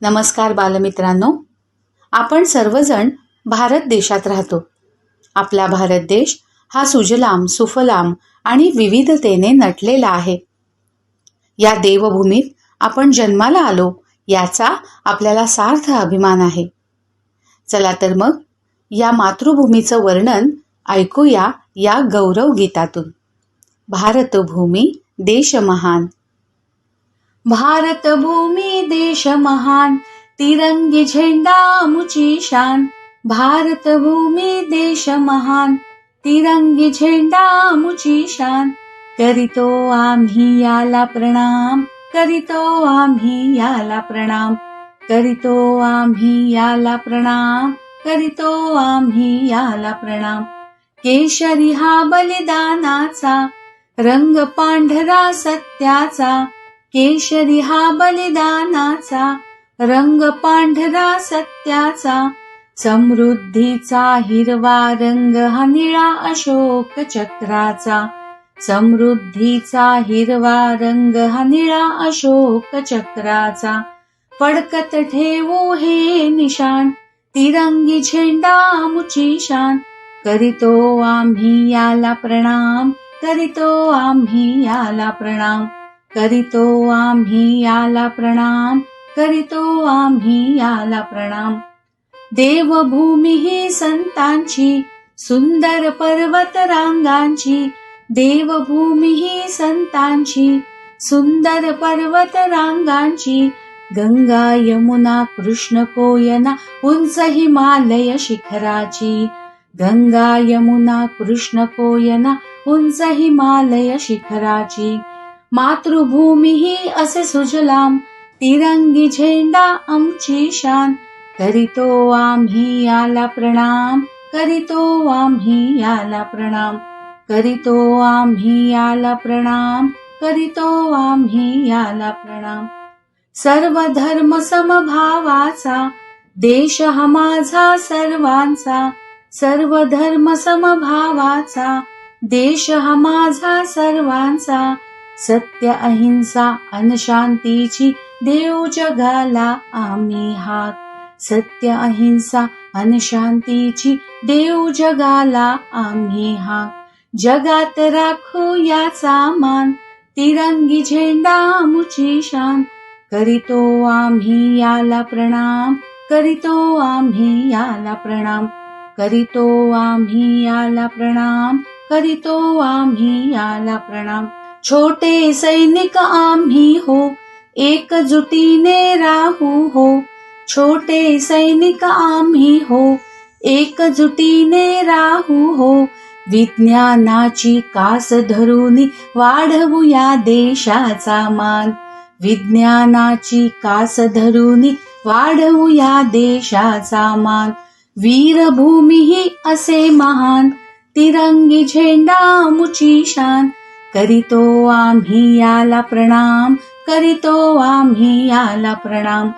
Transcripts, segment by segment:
नमस्कार बालमित्रांनो, आपण सर्वजण भारत देशात राहतो. आपला भारत देश हा सुजलाम सुफलाम आणि विविधतेने नटलेला आहे. या देवभूमीत आपण जन्माला आलो याचा आपल्याला सार्थ अभिमान आहे. चला तर मग या मातृभूमीचं वर्णन ऐकूया या गौरव गीतातून. भारतभूमी देश महान. भारत भूमी देश महान, तिरंगी झेंडा मुची शान. भारत भूमी देश महान, तिरंगी झेंडा मुची शान. करीतो आम्ही याला प्रणाम, करीतो आम्ही याला प्रणाम. करीतो आम्ही याला प्रणाम, करीतो आम्ही याला प्रणाम. केशरी हा बलिदानाचा रंग, पांढरा सत्याचा. केशरी हा बलिदानाचा रंग, पांढरा सत्याचा. समृद्धीचा हिरवा रंग हा निळा अशोक चक्राचा. समृद्धीचा हिरवा रंग हा निळा अशोक चक्राचा. फडकत ठेवू हे निशाण, तिरंगी झेंडा मुची शान. करीतो आम्ही याला प्रणाम, करीतो आम्ही याला प्रणाम. करीतो आम्ही याला प्रणाम, करीतो आम्ही याला प्रणाम. देवभूमी ही संतांची सुंदर पर्वत रांगांची. देवभूमी ही संतांची सुंदर पर्वत रांगांची. गंगा यमुना कृष्ण कोयना उंच हिमालय शिखराची. गंगा यमुना कृष्ण कोयना उंच हिमालय शिखराची. मातृभूमी ही असे सुजलाम, तिरंगी झेंडा आमची शान. करीतो आम्ही याला प्रणाम, करीतो आम्ही याला प्रणाम. करीतो आम्ही याला प्रणाम, करीतो आम्ही याला प्रणाम. सर्व धर्म समभावाचा देश हा माझा सर्वांचा. सर्व धर्म समभावाचा देश हा माझा सर्वांचा. सत्य अहिंसा अन शांतीची देऊ जगाला आम्ही हाक. सत्य अहिंसा अन शांतीची देऊ जगाला आम्ही हाक. जगात राखू याचा मान, तिरंगी झेंडा मुची शान. करीतो आम्ही याला प्रणाम, करीतो आम्ही याला प्रणाम. करीतो आम्ही याला प्रणाम, करीतो आम्ही याला प्रणाम. छोटे सैनिक आम्ही हो, एकजुटीने राहू हो. छोटे सैनिक आम्ही हो, एकजुटीने राहू हो. विज्ञानाची कास धरूनी वाढवू या देशाचा मान. विज्ञानाची कास धरूनी वाढवू या देशाचा मान. वीरभूमी ही असे महान, तिरंगी झेंडा मुची शान. करीतो आम्ही याला प्रणाम, करीतो आम्ही याला प्रणाम.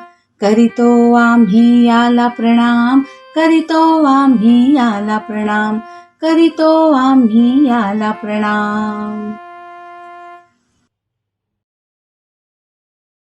करीतो आम्ही याला प्रणाम, करीतो आम्ही याला प्रणाम. करीतो आम्ही याला प्रणाम.